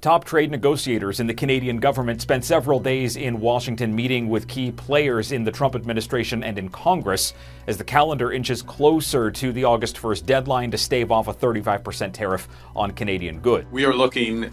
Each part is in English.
Top trade negotiators in the Canadian government spent several days in Washington meeting with key players in the Trump administration and in Congress as the calendar inches closer to the August 1st deadline to stave off a 35% tariff on Canadian goods. We are looking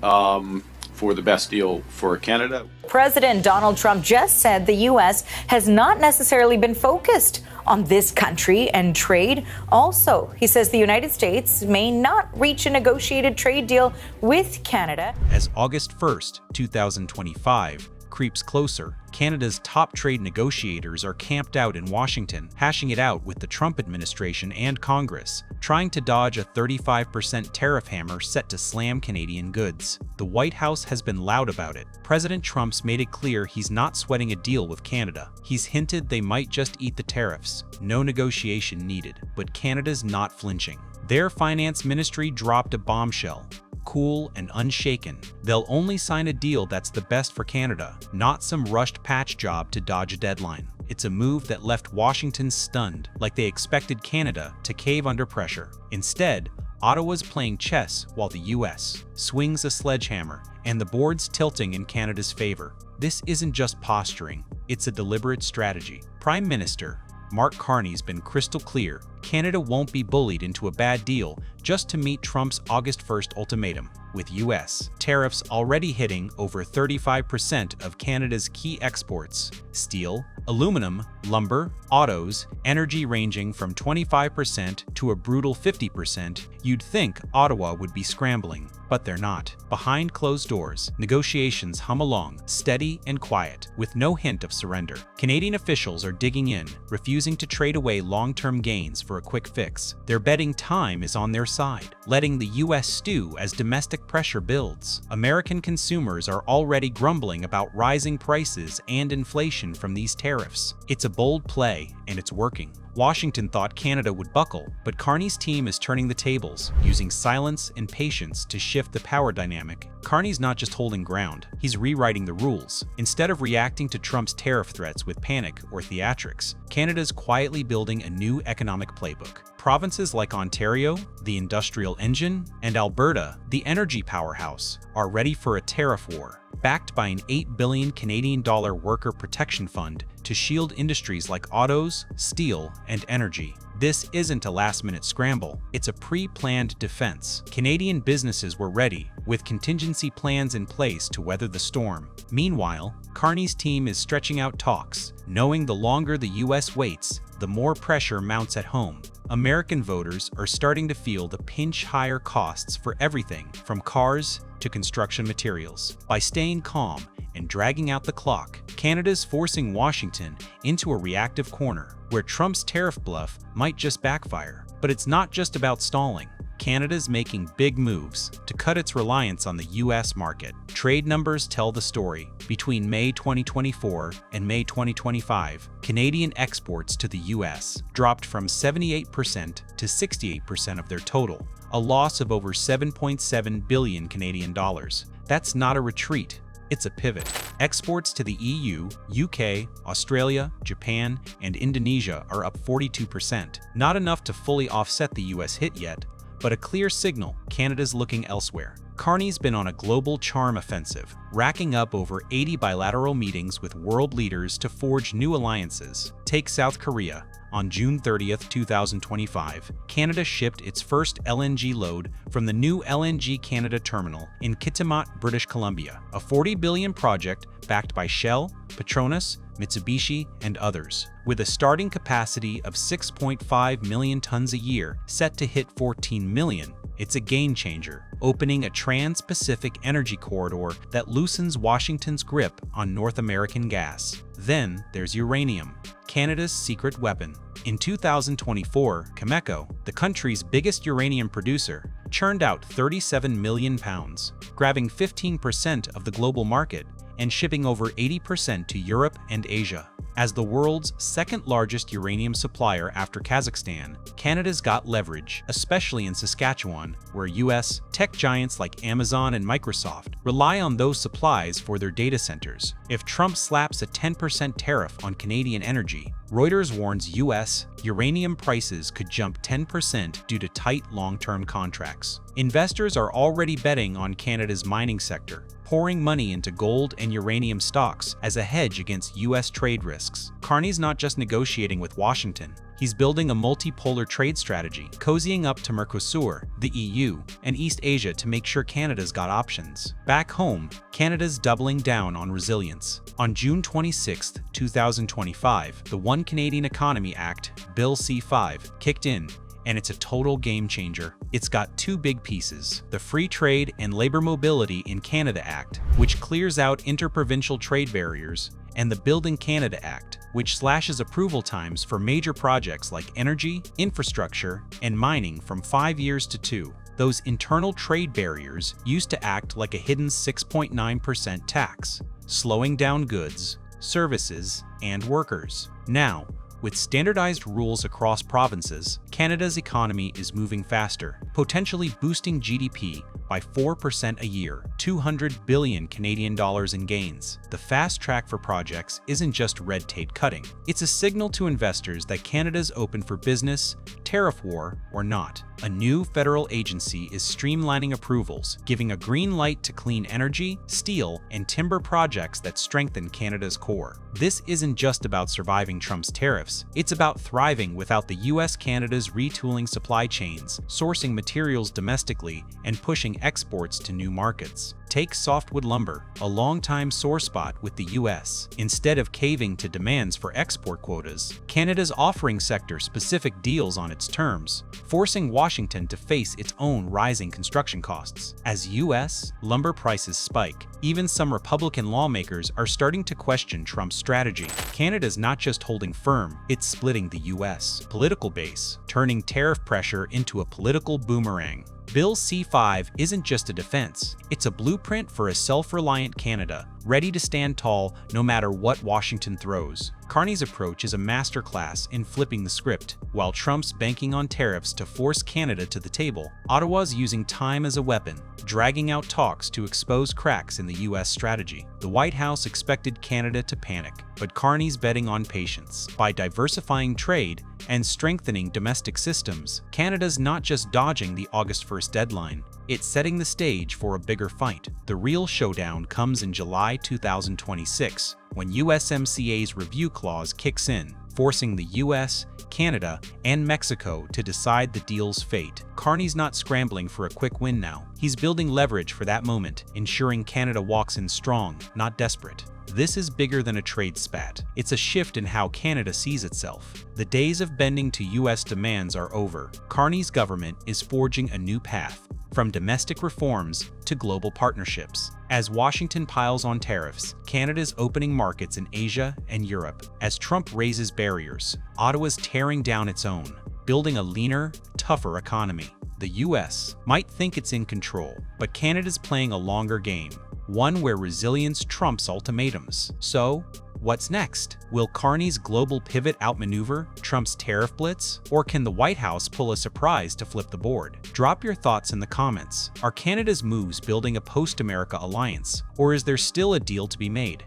for the best deal for Canada. President Donald Trump just said the U.S. has not necessarily been focused on this country and trade. Also, he says the United States may not reach a negotiated trade deal with Canada. As August 1st, 2025 creeps closer, Canada's top trade negotiators are camped out in Washington, hashing it out with the Trump administration and Congress, trying to dodge a 35% tariff hammer set to slam Canadian goods. The White House has been loud about it. President Trump's made it clear he's not sweating a deal with Canada. He's hinted they might just eat the tariffs. No negotiation needed, but Canada's not flinching. Their finance ministry dropped a bombshell. Cool and unshaken. They'll only sign a deal that's the best for Canada, not some rushed patch job to dodge a deadline. It's a move that left Washington stunned, like they expected Canada to cave under pressure. Instead, Ottawa's playing chess while the U.S. swings a sledgehammer, and the board's tilting in Canada's favor. This isn't just posturing, it's a deliberate strategy. Prime Minister Mark Carney's been crystal clear. Canada won't be bullied into a bad deal just to meet Trump's August 1st ultimatum, with U.S. tariffs already hitting over 35% of Canada's key exports: steel, aluminum, lumber, autos, energy ranging from 25% to a brutal 50%. You'd think Ottawa would be scrambling, but they're not. Behind closed doors, negotiations hum along, steady and quiet, with no hint of surrender. Canadian officials are digging in, refusing to trade away long-term gains for a quick fix. They're betting time is on their side, letting the U.S. stew as domestic pressure builds. American consumers are already grumbling about rising prices and inflation from these tariffs. It's a bold play, and it's working. Washington thought Canada would buckle, but Carney's team is turning the tables, using silence and patience to shift the power dynamic. Carney's not just holding ground, he's rewriting the rules. Instead of reacting to Trump's tariff threats with panic or theatrics, Canada's quietly building a new economic playbook. Provinces like Ontario, the industrial engine, and Alberta, the energy powerhouse, are ready for a tariff war, backed by an $8 billion Canadian worker protection fund to shield industries like autos, steel, and energy. This isn't a last-minute scramble, it's a pre-planned defense. Canadian businesses were ready, with contingency plans in place to weather the storm. Meanwhile, Carney's team is stretching out talks, knowing the longer the U.S. waits, the more pressure mounts at home. American voters are starting to feel the pinch higher costs for everything from cars to construction materials. By staying calm and dragging out the clock, Canada's forcing Washington into a reactive corner where Trump's tariff bluff might just backfire. But it's not just about stalling. Canada's making big moves to cut its reliance on the U.S. market. Trade numbers tell the story. Between May 2024 and May 2025, Canadian exports to the U.S. dropped from 78% to 68% of their total, a loss of over 7.7 billion Canadian dollars. That's not a retreat. It's a pivot. Exports to the EU, UK, Australia, Japan, and Indonesia are up 42%. Not enough to fully offset the US hit yet, but a clear signal Canada's looking elsewhere. Carney's been on a global charm offensive, racking up over 80 bilateral meetings with world leaders to forge new alliances. Take South Korea. On June 30th, 2025, Canada shipped its first LNG load from the new LNG Canada terminal in Kitimat, British Columbia, a $40 billion project backed by Shell, Petronas, Mitsubishi, and others. With a starting capacity of 6.5 million tons a year, set to hit 14 million, it's a game changer, opening a trans-Pacific energy corridor that loosens Washington's grip on North American gas. Then there's uranium, Canada's secret weapon. In 2024, Cameco, the country's biggest uranium producer, churned out 37 million pounds, grabbing 15% of the global market and shipping over 80% to Europe and Asia. As the world's second-largest uranium supplier after Kazakhstan, Canada's got leverage, especially in Saskatchewan, where U.S. tech giants like Amazon and Microsoft rely on those supplies for their data centers. If Trump slaps a 10% tariff on Canadian energy, Reuters warns U.S. uranium prices could jump 10% due to tight long-term contracts. Investors are already betting on Canada's mining sector, pouring money into gold and uranium stocks as a hedge against U.S. trade risks. Carney's not just negotiating with Washington. He's building a multipolar trade strategy, cozying up to Mercosur, the EU, and East Asia to make sure Canada's got options. Back home, Canada's doubling down on resilience. On June 26, 2025, the One Canadian Economy Act, Bill C-5, kicked in, and it's a total game changer. It's got two big pieces: the Free Trade and Labor Mobility in Canada Act, which clears out interprovincial trade barriers, and the Building Canada Act, which slashes approval times for major projects like energy, infrastructure, and mining from 5 years to 2. Those internal trade barriers used to act like a hidden 6.9% tax, slowing down goods, services, and workers. Now, with standardized rules across provinces, Canada's economy is moving faster, potentially boosting GDP by 4% a year, 200 billion Canadian dollars in gains. The fast track for projects isn't just red tape cutting. It's a signal to investors that Canada's open for business, tariff war or not. A new federal agency is streamlining approvals, giving a green light to clean energy, steel, and timber projects that strengthen Canada's core. This isn't just about surviving Trump's tariffs. It's about thriving without the U.S.-Canada's retooling supply chains, sourcing materials domestically, and pushing exports to new markets. Take softwood lumber, a longtime sore spot with the U.S. Instead of caving to demands for export quotas, Canada's offering sector-specific deals on its terms, forcing Washington to face its own rising construction costs. As U.S. lumber prices spike, even some Republican lawmakers are starting to question Trump's strategy. Canada's not just holding firm, it's splitting the U.S. political base, turning tariff pressure into a political boomerang. Bill C-5 isn't just a defense, it's a blueprint for a self-reliant Canada, ready to stand tall no matter what Washington throws. Carney's approach is a masterclass in flipping the script. While Trump's banking on tariffs to force Canada to the table, Ottawa's using time as a weapon, dragging out talks to expose cracks in the U.S. strategy. The White House expected Canada to panic, but Carney's betting on patience. By diversifying trade and strengthening domestic systems, Canada's not just dodging the August 1st deadline, it's setting the stage for a bigger fight. The real showdown comes in July 2026, when USMCA's review clause kicks in, forcing the US, Canada, and Mexico to decide the deal's fate. Carney's not scrambling for a quick win now. He's building leverage for that moment, ensuring Canada walks in strong, not desperate. This is bigger than a trade spat. It's a shift in how Canada sees itself. The days of bending to US demands are over. Carney's government is forging a new path, from domestic reforms to global partnerships. As Washington piles on tariffs, Canada's opening markets in Asia and Europe. As Trump raises barriers, Ottawa's tearing down its own, building a leaner, tougher economy. The US might think it's in control, but Canada's playing a longer game, one where resilience trumps ultimatums. So, what's next? Will Carney's global pivot outmaneuver Trump's tariff blitz? Or can the White House pull a surprise to flip the board? Drop your thoughts in the comments. Are Canada's moves building a post-America alliance, or is there still a deal to be made?